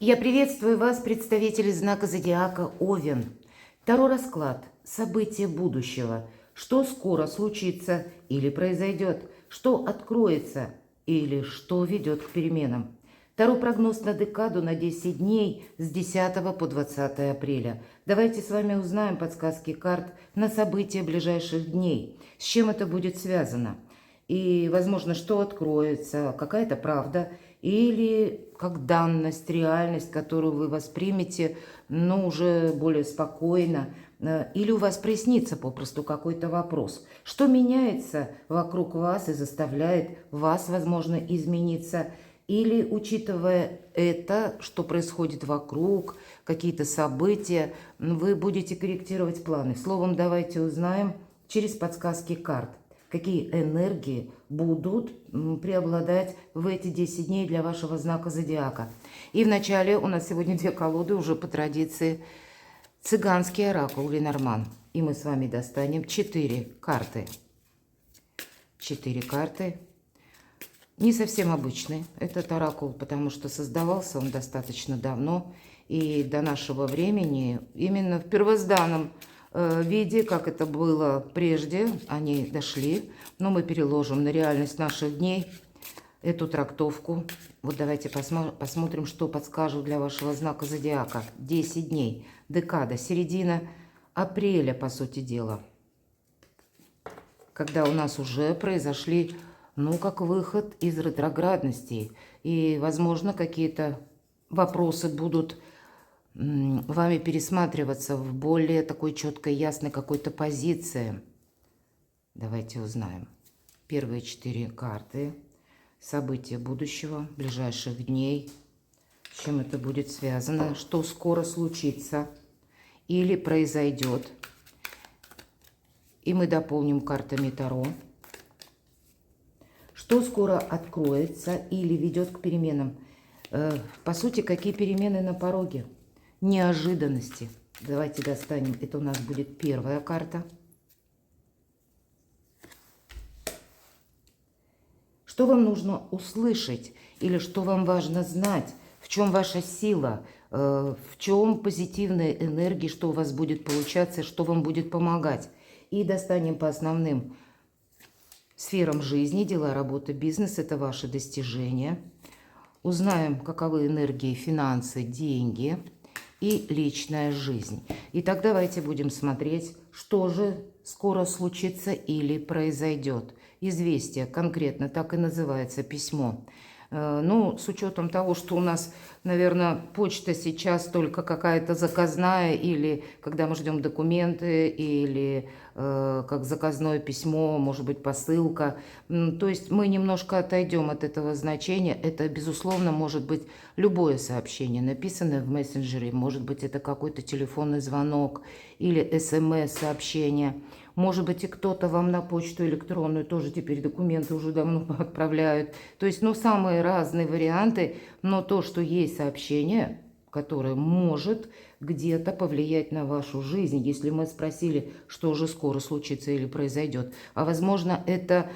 Я приветствую вас, представители знака зодиака Овен. Таро расклад. События будущего. Что скоро случится или произойдет. Что откроется или что ведет к переменам. Таро прогноз на декаду на 10 дней с 10 по 20 апреля. Давайте с вами узнаем подсказки карт на события ближайших дней. С чем это будет связано. И, возможно, что откроется, какая-то правда или как данность, реальность, которую вы воспримете, но уже более спокойно, или у вас прояснится попросту какой-то вопрос. Что меняется вокруг вас и заставляет вас, возможно, измениться, или, учитывая это, что происходит вокруг, какие-то события, вы будете корректировать планы. Словом, давайте узнаем через подсказки карт, какие энергии будут преобладать в эти 10 дней для вашего знака зодиака. И вначале у нас сегодня две колоды, уже по традиции, цыганский оракул Ленорман. И мы с вами достанем 4 карты. 4 карты. Не совсем обычный этот оракул, потому что создавался он достаточно давно. И до нашего времени именно в первозданном виде, как это было прежде, они дошли. Но мы переложим на реальность наших дней эту трактовку. Вот давайте посмотрим, что подскажут для вашего знака зодиака. 10 дней, декада, середина апреля, по сути дела. Когда у нас уже произошли, как выход из ретроградностей. И, возможно, какие-то вопросы будут вами пересматриваться в более такой четкой, ясной какой-то позиции. Давайте узнаем. Первые 4 карты. События будущего, ближайших дней. С чем это будет связано? Что скоро случится или произойдет. И мы дополним картами Таро. Что скоро откроется или ведет к переменам. По сути, какие перемены на пороге? Неожиданности. Давайте достанем. Это у нас будет первая карта. Что вам нужно услышать или что вам важно знать? В чем ваша сила? В чем позитивная энергия? Что у вас будет получаться? Что вам будет помогать? И достанем по основным сферам жизни. Дела, работа, бизнес. Это ваши достижения. Узнаем, каковы энергии, финансы, деньги и личная жизнь. Итак, давайте будем смотреть, что же скоро случится или произойдет. Известие, конкретно так и называется письмо. С учетом того, что у нас, наверное, почта сейчас только какая-то заказная, или когда мы ждем документы, или как заказное письмо, может быть, посылка. То есть мы немножко отойдем от этого значения. Это, безусловно, может быть любое сообщение, написанное в мессенджере. Может быть, это какой-то телефонный звонок или СМС-сообщение. Может быть, и кто-то вам на почту электронную тоже теперь документы уже давно отправляют. То есть, самые разные варианты, но то, что есть сообщение, которое может где-то повлиять на вашу жизнь, если мы спросили, что же скоро случится или произойдет. А возможно, это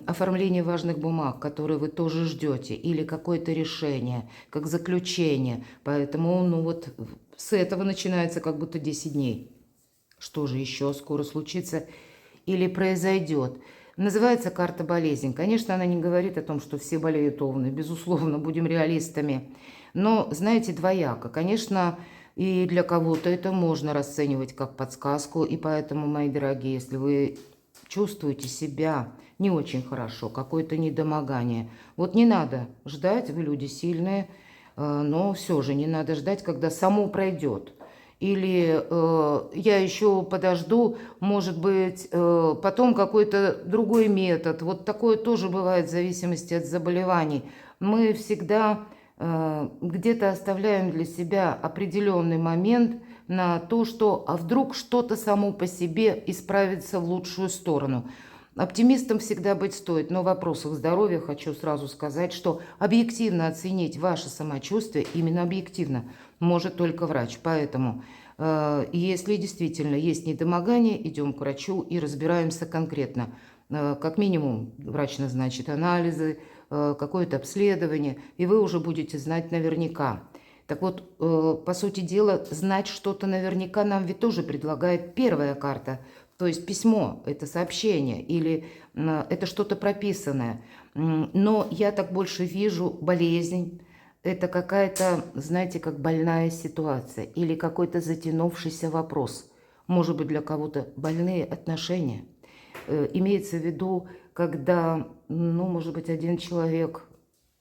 оформление важных бумаг, которые вы тоже ждете, или какое-то решение, как заключение. Поэтому, с этого начинается как будто 10 дней. Что же еще скоро случится или произойдет? Называется карта болезнь. Конечно, она не говорит о том, что все болеют овны. Безусловно, будем реалистами. Но, знаете, двояко. Конечно, и для кого-то это можно расценивать как подсказку. И поэтому, мои дорогие, если вы чувствуете себя не очень хорошо, какое-то недомогание, не надо ждать, вы люди сильные, но все же не надо ждать, когда само пройдет. Или я еще подожду, может быть, потом какой-то другой метод. Вот такое тоже бывает в зависимости от заболеваний. Мы всегда где-то оставляем для себя определенный момент на то, что а вдруг что-то само по себе исправится в лучшую сторону. Оптимистом всегда быть стоит, но в вопросах здоровья хочу сразу сказать, что объективно оценить ваше самочувствие, именно объективно, может только врач. Поэтому, если действительно есть недомогание, идем к врачу и разбираемся конкретно. Как минимум, врач назначит анализы, какое-то обследование, и вы уже будете знать наверняка, Так вот, по сути дела, знать что-то наверняка нам ведь тоже предлагает первая карта. То есть письмо, это сообщение или это что-то прописанное. Но я так больше вижу болезнь. Это какая-то, знаете, как больная ситуация или какой-то затянувшийся вопрос. Может быть, для кого-то больные отношения. Имеется в виду, когда, ну, может быть, один человек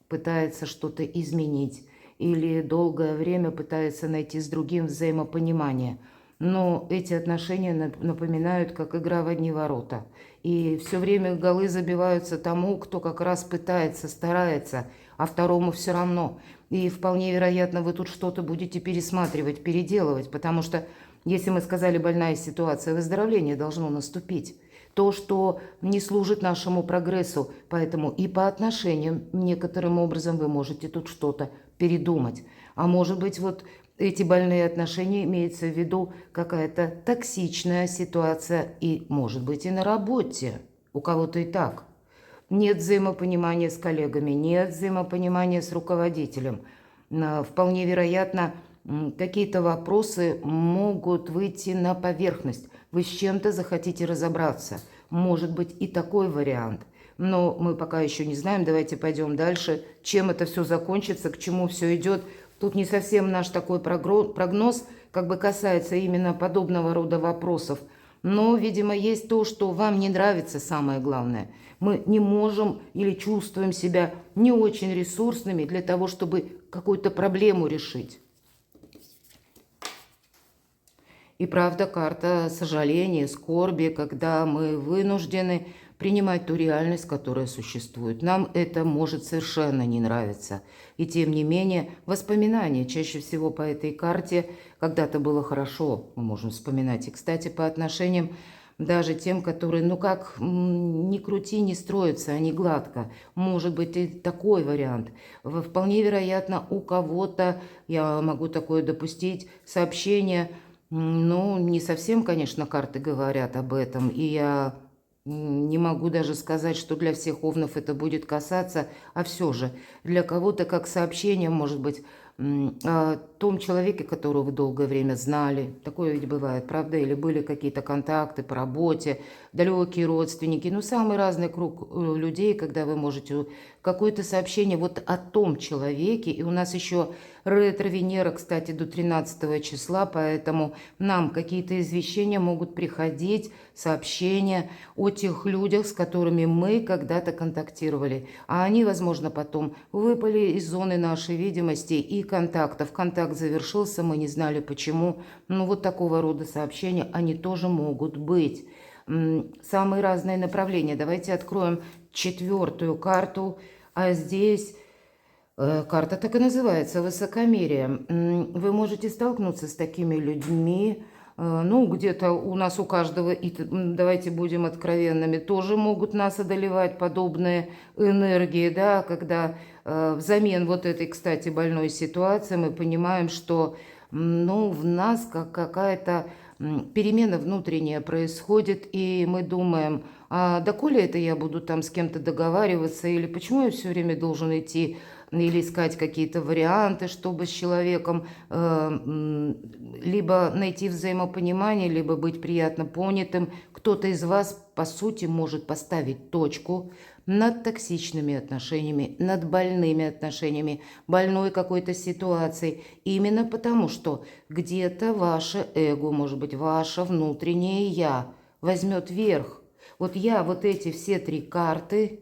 пытается что-то изменить или долгое время пытается найти с другим взаимопонимание. Но эти отношения напоминают, как игра в одни ворота. И все время голы забиваются тому, кто как раз пытается, старается, а второму все равно. И вполне вероятно, вы тут что-то будете пересматривать, переделывать, потому что, если мы сказали больная ситуация, выздоровление должно наступить. То, что не служит нашему прогрессу, поэтому и по отношениям некоторым образом вы можете тут что-то передумать. А может быть, вот эти больные отношения имеется в виду какая-то токсичная ситуация и, может быть, и на работе. У кого-то и так. Нет взаимопонимания с коллегами, нет взаимопонимания с руководителем. Вполне вероятно, какие-то вопросы могут выйти на поверхность. Вы с чем-то захотите разобраться. Может быть и такой вариант. Но мы пока еще не знаем. Давайте пойдем дальше. Чем это все закончится, к чему все идет. Тут не совсем наш такой прогноз как бы касается именно подобного рода вопросов. Но, видимо, есть то, что вам не нравится, самое главное. Мы не можем или чувствуем себя не очень ресурсными для того, чтобы какую-то проблему решить. И правда, карта сожаления, скорби, когда мы вынуждены принимать ту реальность, которая существует. Нам это может совершенно не нравиться. И тем не менее, воспоминания чаще всего по этой карте когда-то было хорошо, мы можем вспоминать. И, кстати, по отношениям даже тем, которые, ну как, ни крути, не строятся, они гладко. Может быть и такой вариант. Вполне вероятно, у кого-то, я могу такое допустить, сообщение. Ну, не совсем, конечно, карты говорят об этом, и я не могу даже сказать, что для всех овнов это будет касаться, а все же для кого-то как сообщение, может быть, о том человеке, которого вы долгое время знали. Такое ведь бывает, правда? Или были какие-то контакты по работе, далекие родственники, ну, самый разный круг людей, когда вы можете какое-то сообщение вот о том человеке. И у нас еще ретро-Венера, кстати, до 13 числа, поэтому нам какие-то извещения могут приходить, сообщения о тех людях, с которыми мы когда-то контактировали. А они, возможно, потом выпали из зоны нашей видимости и контактов. Контакт завершился, мы не знали почему. Ну, вот такого рода сообщения, они тоже могут быть. Самые разные направления. Давайте откроем 4-ю карту. А здесь карта так и называется, высокомерие. Вы можете столкнуться с такими людьми. Ну, где-то у нас у каждого, и давайте будем откровенными, тоже могут нас одолевать подобные энергии, да, когда взамен вот этой, кстати, больной ситуации мы понимаем, что, ну, в нас какая-то перемена внутренняя происходит, и мы думаем, а доколе это я буду там с кем-то договариваться, или почему я все время должен идти или искать какие-то варианты, чтобы с человеком либо найти взаимопонимание, либо быть приятно понятым. Кто-то из вас, по сути, может поставить точку над токсичными отношениями, над больными отношениями, больной какой-то ситуацией. Именно потому, что где-то ваше эго, может быть, ваше внутреннее «я» возьмет верх. Вот я вот эти все 3 карты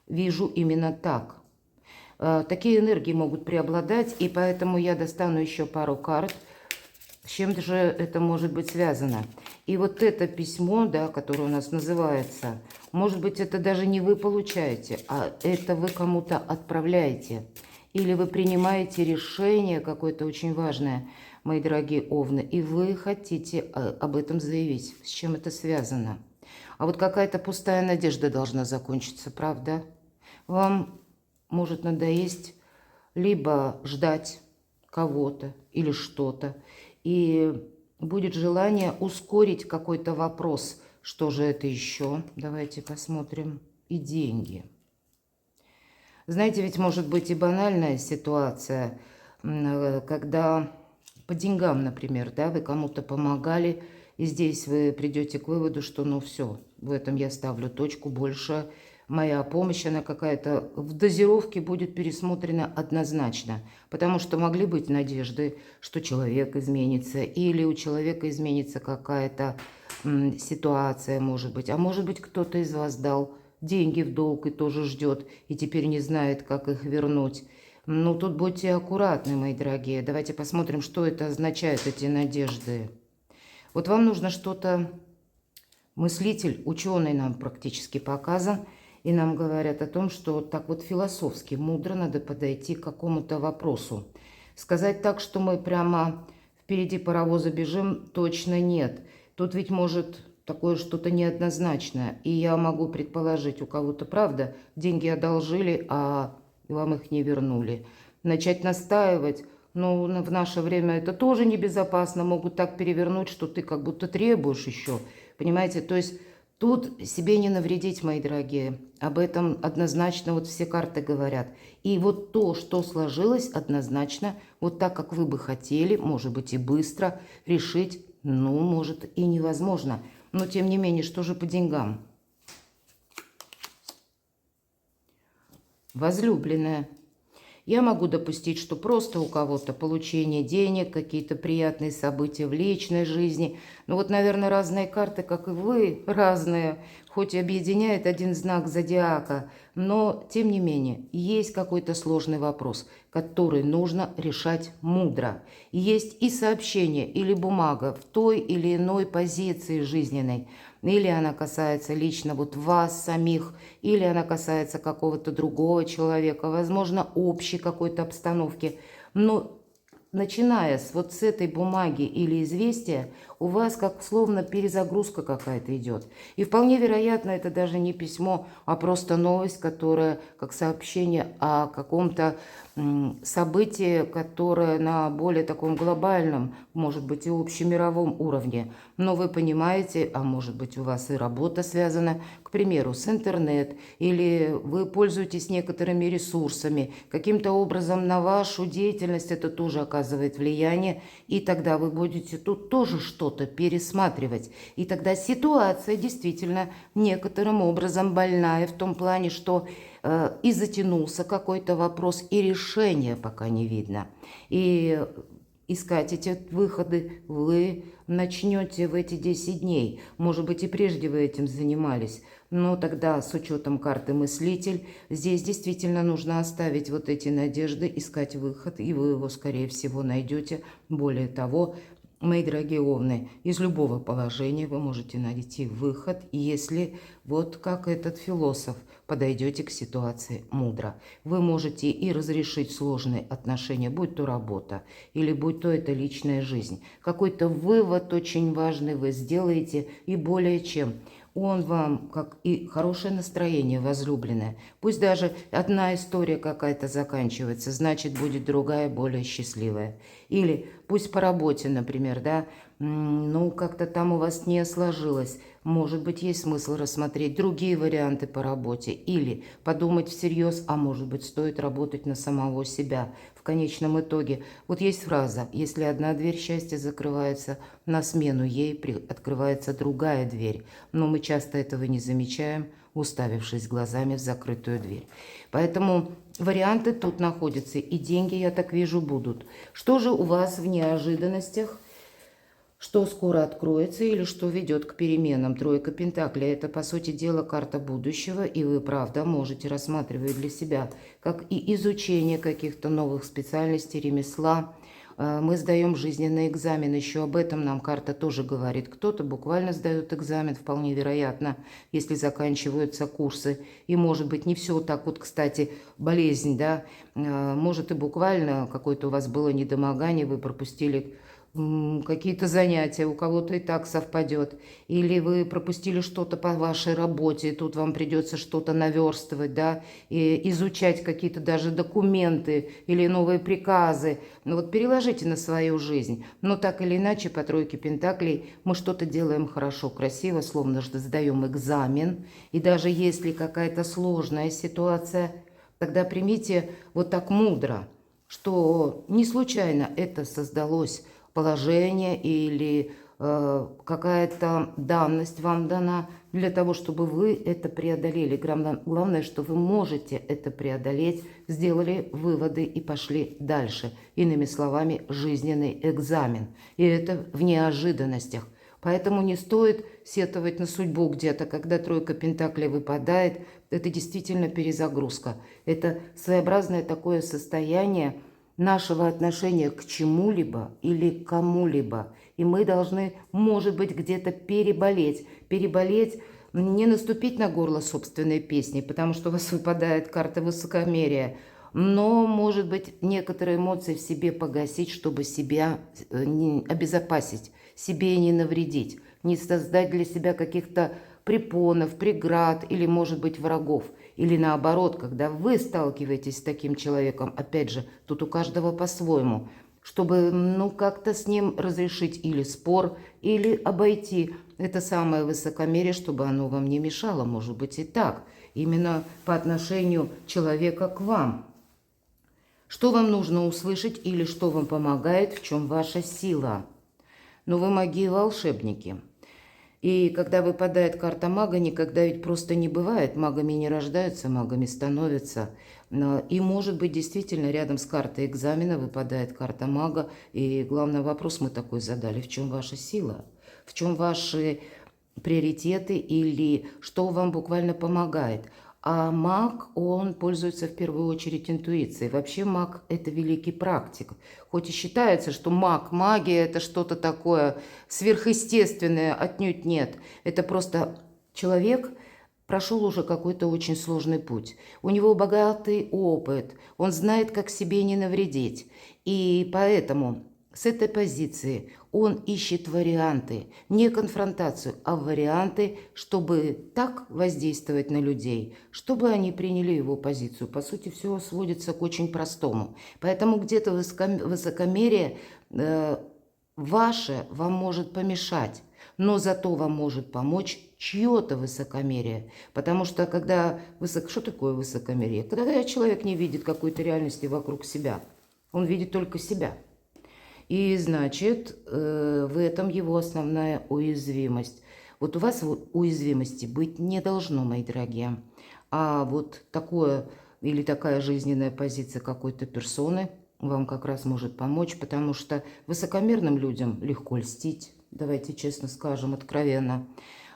вижу именно так. Такие энергии могут преобладать, и поэтому я достану еще пару карт. С чем же это может быть связано? И вот это письмо, да, которое у нас называется, может быть, это даже не вы получаете, а это вы кому-то отправляете. Или вы принимаете решение какое-то очень важное, мои дорогие овны, и вы хотите об этом заявить. С чем это связано? А вот какая-то пустая надежда должна закончиться, правда? Вам может надоесть либо ждать кого-то или что-то, и будет желание ускорить какой-то вопрос. Что же это еще? Давайте посмотрим. И деньги. Знаете, ведь может быть и банальная ситуация. когда по деньгам, например, да, вы кому-то помогали, и здесь вы придете к выводу, что ну все, в этом я ставлю точку, больше моя помощь, она какая-то в дозировке будет пересмотрена однозначно, потому что могли быть надежды, что человек изменится, или у человека изменится какая-то ситуация, может быть, а может быть кто-то из вас дал деньги в долг и тоже ждет, и теперь не знает, как их вернуть. Ну, тут будьте аккуратны, мои дорогие. Давайте посмотрим, что это означает, эти надежды. Вот вам нужно что-то... Мыслитель, ученый нам практически показан, и нам говорят о том, что так вот философски, мудро надо подойти к какому-то вопросу. Сказать так, что мы прямо впереди паровоза бежим, точно нет. Тут ведь может такое что-то неоднозначное. И я могу предположить, у кого-то, правда, деньги одолжили, а вам их не вернули. Начать настаивать, ну, в наше время это тоже небезопасно, могут так перевернуть, что ты как будто требуешь еще, понимаете? То есть тут себе не навредить, мои дорогие, об этом однозначно вот все карты говорят. И вот то, что сложилось однозначно, вот так, как вы бы хотели, может быть и быстро решить, ну, может и невозможно. Но тем не менее, что же по деньгам? Возлюбленная. Я могу допустить, что просто у кого-то получение денег, какие-то приятные события в личной жизни. Ну вот, наверное, разные карты, как и вы, разные, хоть и объединяет один знак зодиака, но, тем не менее, есть какой-то сложный вопрос, который нужно решать мудро. Есть и сообщение, или бумага в той или иной позиции жизненной, или она касается лично вот вас самих, или она касается какого-то другого человека, возможно, общей какой-то обстановки. Но начиная вот с этой бумаги или известия, у вас как словно перезагрузка какая-то идет. И вполне вероятно, это даже не письмо, а просто новость, которая как сообщение о каком-то событии, которое на более таком глобальном, может быть, и общемировом уровне. Но вы понимаете, а может быть, у вас и работа связана, к примеру, с интернет, или вы пользуетесь некоторыми ресурсами, каким-то образом на вашу деятельность это тоже оказывает влияние, и тогда вы будете тут тоже что-то пересматривать. И тогда ситуация действительно некоторым образом больная в том плане, что и затянулся какой-то вопрос, и решения пока не видно. И искать эти выходы вы начнете в эти 10 дней. Может быть, и прежде вы этим занимались. Но тогда, с учетом карты мыслитель, здесь действительно нужно оставить вот эти надежды, искать выход, и вы его, скорее всего, найдете. Более того, мои дорогие овны, из любого положения вы можете найти выход, если, вот как этот философ, подойдете к ситуации мудро. Вы можете и разрешить сложные отношения, будь то работа, или будь то это личная жизнь. Какой-то вывод очень важный вы сделаете, и более чем. Он вам, как и хорошее настроение, возлюбленное. Пусть даже одна история какая-то заканчивается, значит, будет другая, более счастливая. Или пусть по работе, например, да, ну, как-то там у вас не сложилось. Может быть, есть смысл рассмотреть другие варианты по работе. Или подумать всерьез, а может быть, стоит работать на самого себя. В конечном итоге, вот есть фраза: если одна дверь счастья закрывается, на смену ей открывается другая дверь. Но мы часто этого не замечаем, уставившись глазами в закрытую дверь. Поэтому варианты тут находятся, и деньги, я так вижу, будут. Что же у вас в неожиданностях? Что скоро откроется или что ведет к переменам? Тройка Пентаклей – это, по сути дела, карта будущего, и вы, правда, можете рассматривать для себя как и изучение каких-то новых специальностей, ремесла. Мы сдаем жизненный экзамен, еще об этом нам карта тоже говорит. Кто-то буквально сдает экзамен, вполне вероятно, если заканчиваются курсы. И, может быть, не все так вот, кстати, болезнь, да, может и буквально какое-то у вас было недомогание, вы пропустили какие-то занятия, у кого-то и так совпадет. Или вы пропустили что-то по вашей работе, и тут вам придется что-то наверстывать, да, и изучать какие-то даже документы или новые приказы. Ну вот переложите на свою жизнь. Но так или иначе, по тройке Пентаклей мы что-то делаем хорошо, красиво, словно что сдаем экзамен. И даже если какая-то сложная ситуация, тогда примите вот так мудро. что не случайно это создалось положение или какая-то данность вам дана для того, чтобы вы это преодолели. Главное, что вы можете это преодолеть, сделали выводы и пошли дальше. Иными словами, жизненный экзамен. И это в неожиданностях. Поэтому не стоит сетовать на судьбу где-то, когда тройка пентаклей выпадает. Это действительно перезагрузка. Это своеобразное такое состояние нашего отношения к чему-либо или к кому-либо. И мы должны, может быть, где-то переболеть. Переболеть, не наступить на горло собственной песни, потому что у вас выпадает карта высокомерия. Но, может быть, некоторые эмоции в себе погасить, чтобы себя обезопасить, себе не навредить, не создать для себя каких-то препонов, преград или, может быть, врагов. Или наоборот, когда вы сталкиваетесь с таким человеком, опять же, тут у каждого по-своему, чтобы, как-то с ним разрешить или спор, или обойти это самое высокомерие, чтобы оно вам не мешало, может быть и так, именно по отношению человека к вам. Что вам нужно услышать или что вам помогает, в чем ваша сила? Вы маги и волшебники. И когда выпадает карта мага, никогда ведь просто не бывает. Магами не рождаются, магами становятся. И может быть действительно рядом с картой экзамена выпадает карта мага. И главный вопрос мы такой задали. В чем ваша сила? В чем ваши приоритеты или что вам буквально помогает? А маг, он пользуется в первую очередь интуицией. Вообще маг – это великий практик. Хоть и считается, что магия – это что-то такое сверхъестественное, отнюдь нет. Это просто человек прошел уже какой-то очень сложный путь. У него богатый опыт, он знает, как себе не навредить. И поэтому с этой позиции он ищет варианты, не конфронтацию, а варианты, чтобы так воздействовать на людей, чтобы они приняли его позицию. По сути, все сводится к очень простому. Поэтому где-то высокомерие ваше вам может помешать, но зато вам может помочь чье-то высокомерие. Потому что когда что такое высокомерие? Когда человек не видит какой-то реальности вокруг себя, он видит только себя. И значит, в этом его основная уязвимость. Вот у вас уязвимости быть не должно, мои дорогие. А вот такое или такая жизненная позиция какой-то персоны вам как раз может помочь, потому что высокомерным людям легко льстить, давайте честно скажем, откровенно.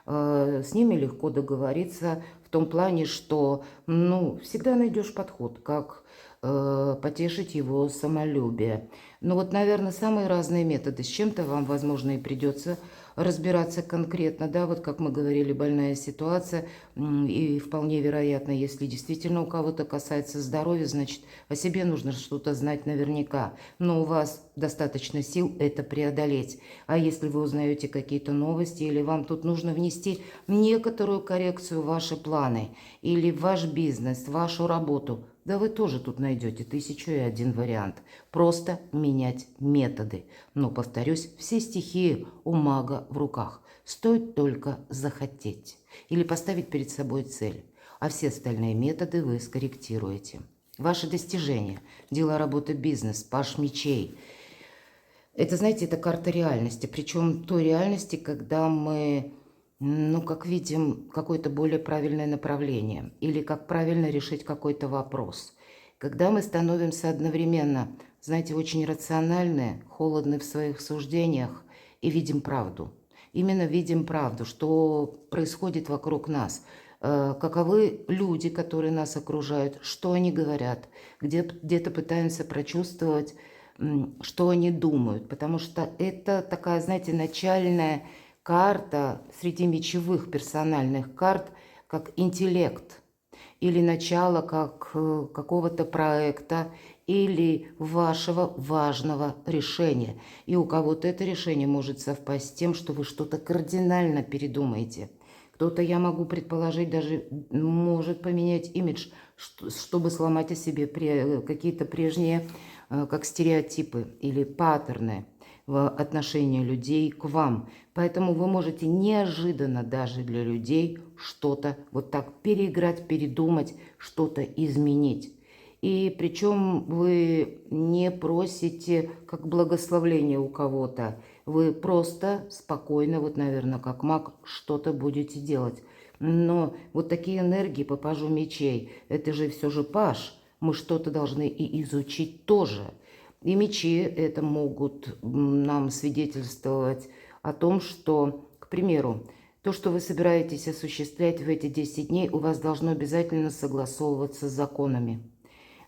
С ними легко договориться в том плане, что всегда найдешь подход, как потешить его самолюбие. Наверное, самые разные методы. С чем-то вам, возможно, и придется разбираться конкретно, да, вот как мы говорили, больная ситуация, и вполне вероятно, если действительно у кого-то касается здоровья, значит, о себе нужно что-то знать наверняка, но у вас достаточно сил это преодолеть. А если вы узнаете какие-то новости, или вам тут нужно внести некоторую коррекцию в ваши планы, или в ваш бизнес, в вашу работу, да вы тоже тут найдете 1001 вариант. Просто менять методы. Но, повторюсь, все стихии у мага в руках. Стоит только захотеть. Или поставить перед собой цель. А все остальные методы вы скорректируете. Ваши достижения, дела, работа, бизнес, паш мечей. Это, знаете, это карта реальности. Причем той реальности, когда мы... как видим, какое-то более правильное направление или как правильно решить какой-то вопрос. Когда мы становимся одновременно, знаете, очень рациональны, холодны в своих суждениях и видим правду. Именно видим правду, что происходит вокруг нас, каковы люди, которые нас окружают, что они говорят, где-то пытаемся прочувствовать, что они думают, потому что это такая, знаете, начальная карта среди мечевых персональных карт, как интеллект, или начало как какого-то проекта, или вашего важного решения. И у кого-то это решение может совпасть с тем, что вы что-то кардинально передумаете. Кто-то, я могу предположить, даже может поменять имидж, чтобы сломать о себе какие-то прежние, как стереотипы или паттерны в отношении людей к вам. Поэтому вы можете неожиданно даже для людей что-то вот так переиграть, передумать, что-то изменить. И причем вы не просите как благословление у кого-то. Вы просто спокойно, вот, наверное, как маг, что-то будете делать. Но вот такие энергии по пажу мечей, это же все же паж. Мы что-то должны и изучить тоже. И мечи это могут нам свидетельствовать о том, что, к примеру, то, что вы собираетесь осуществлять в эти 10 дней, у вас должно обязательно согласовываться с законами.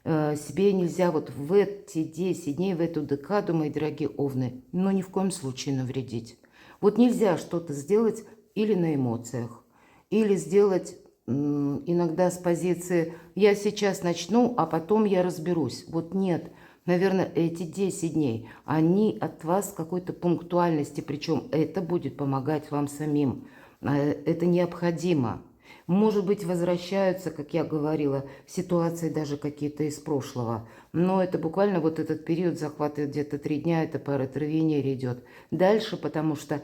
Себе нельзя вот в эти 10 дней, в эту декаду, мои дорогие овны, но ни в коем случае навредить. Вот нельзя что-то сделать или на эмоциях, или сделать иногда с позиции «я сейчас начну, а потом я разберусь». Вот нет. Наверное, эти 10 дней, они от вас какой-то пунктуальности, причем это будет помогать вам самим. Это необходимо. Может быть, возвращаются, как я говорила, ситуации даже какие-то из прошлого. Но это буквально вот этот период захватывает где-то 3 дня, это пара Травенер идет. Дальше, потому что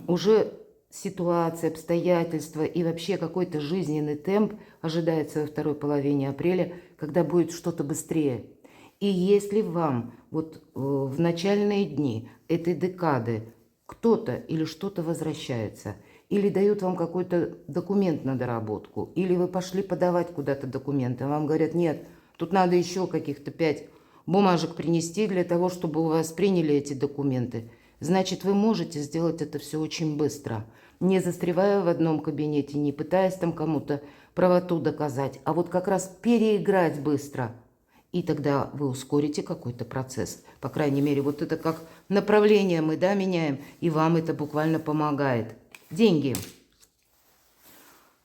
уже ситуация, обстоятельства и вообще какой-то жизненный темп ожидается во второй половине апреля, когда будет что-то быстрее. И если вам вот в начальные дни этой декады кто-то или что-то возвращается, или дают вам какой-то документ на доработку, или вы пошли подавать куда-то документы, а вам говорят, нет, тут надо еще каких-то 5 бумажек принести для того, чтобы у вас приняли эти документы, значит, вы можете сделать это все очень быстро, не застревая в одном кабинете, не пытаясь там кому-то правоту доказать, а вот как раз переиграть быстро. И тогда вы ускорите какой-то процесс. По крайней мере, вот это как направление мы, да, меняем, и вам это буквально помогает. Деньги.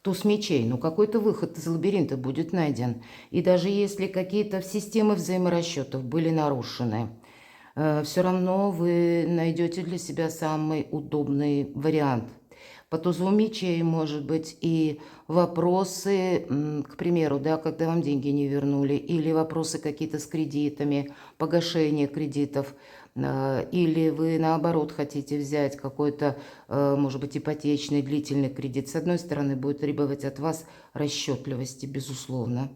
Туз мечей. Ну, какой-то выход из лабиринта будет найден. И даже если какие-то системы взаиморасчетов были нарушены, все равно вы найдете для себя самый удобный вариант. По тузу мечей, может быть, и вопросы, к примеру, да, когда вам деньги не вернули, или вопросы какие-то с кредитами, погашение кредитов, или вы, наоборот, хотите взять какой-то, может быть, ипотечный, длительный кредит. С одной стороны, будет требовать от вас расчетливости, безусловно.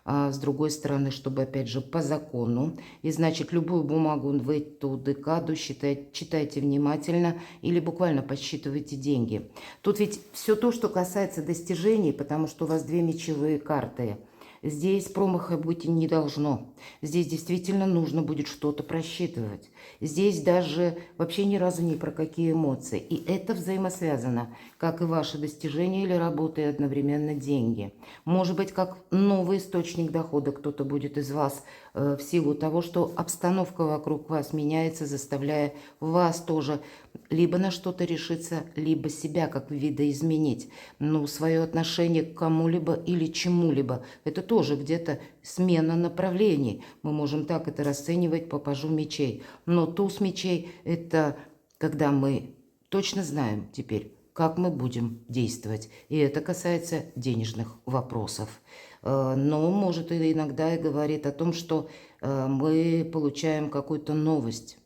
А с другой стороны, чтобы, опять же, по закону. И, значит, любую бумагу в эту декаду читайте внимательно или буквально подсчитывайте деньги. Тут ведь все то, что касается достижений, потому что у вас 2 мечевые карты. Здесь промаха быть не должно. Здесь действительно нужно будет что-то просчитывать. Здесь даже вообще ни разу ни про какие эмоции. И это взаимосвязано, как и ваши достижения или работа, и одновременно деньги. Может быть, как новый источник дохода кто-то будет из вас в силу того, что обстановка вокруг вас меняется, заставляя вас тоже либо на что-то решиться, либо себя как видоизменить. Ну, свое отношение к кому-либо или чему-либо. Это тоже где-то смена направлений. Мы можем так это расценивать по пажу мечей. Но туз мечей – это когда мы точно знаем теперь, как мы будем действовать. И это касается денежных вопросов. Но может и иногда и говорит о том, что мы получаем какую-то новость.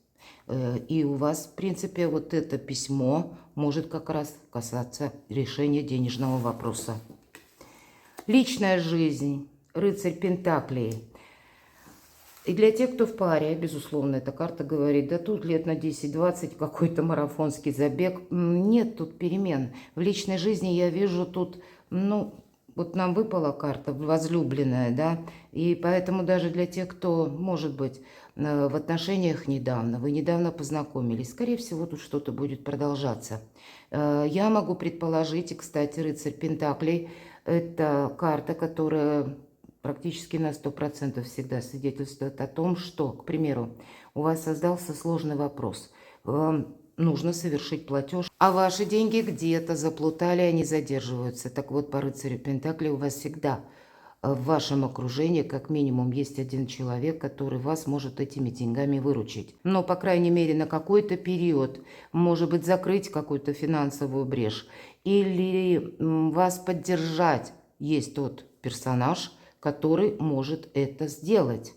И у вас, в принципе, вот это письмо может как раз касаться решения денежного вопроса. Личная жизнь. Рыцарь Пентаклей. И для тех, кто в паре, безусловно, эта карта говорит, да тут лет на 10-20 какой-то марафонский забег. Нет тут перемен. В личной жизни я вижу тут, ну, вот нам выпала карта возлюбленная, да, и поэтому даже для тех, кто, может быть, в отношениях недавно, вы недавно познакомились, скорее всего, тут что-то будет продолжаться. Я могу предположить, и, кстати, рыцарь Пентаклей – это карта, которая практически на 100% всегда свидетельствует о том, что, к примеру, у вас создался сложный вопрос. Вам нужно совершить платеж, а ваши деньги где-то заплутали, они задерживаются. Так вот, по рыцарю Пентаклей у вас всегда в вашем окружении как минимум есть один человек, который вас может этими деньгами выручить. Но, по крайней мере, на какой-то период, может быть, закрыть какую-то финансовую брешь или вас поддержать. Есть тот персонаж, который может это сделать.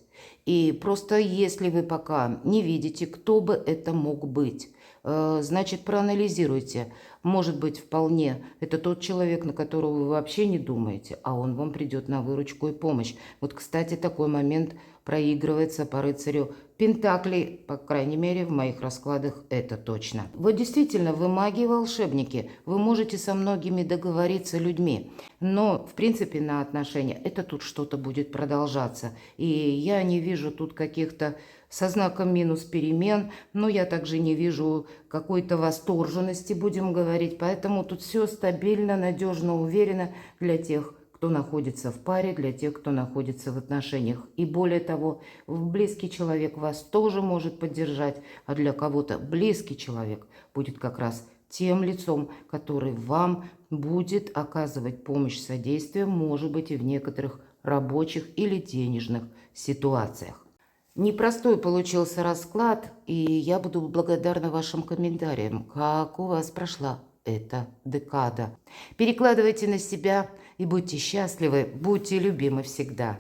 И просто если вы пока не видите, кто бы это мог быть, значит, проанализируйте. Может быть, вполне это тот человек, на которого вы вообще не думаете, а он вам придет на выручку и помощь. Вот, кстати, такой момент проигрывается по рыцарю Пентаклей, по крайней мере, в моих раскладах это точно. Вот действительно, вы маги и волшебники, вы можете со многими договориться людьми, но, в принципе, на отношения это тут что-то будет продолжаться. И я не вижу тут каких-то со знаком минус перемен, но я также не вижу какой-то восторженности, будем говорить, поэтому тут все стабильно, надежно, уверенно для тех, кто находится в паре, для тех, кто находится в отношениях. И более того, близкий человек вас тоже может поддержать, а для кого-то близкий человек будет как раз тем лицом, который вам будет оказывать помощь, содействие, может быть, и в некоторых рабочих или денежных ситуациях. Непростой получился расклад, и я буду благодарна вашим комментариям, как у вас прошла эта декада. Перекладывайте на себя и будьте счастливы, будьте любимы всегда.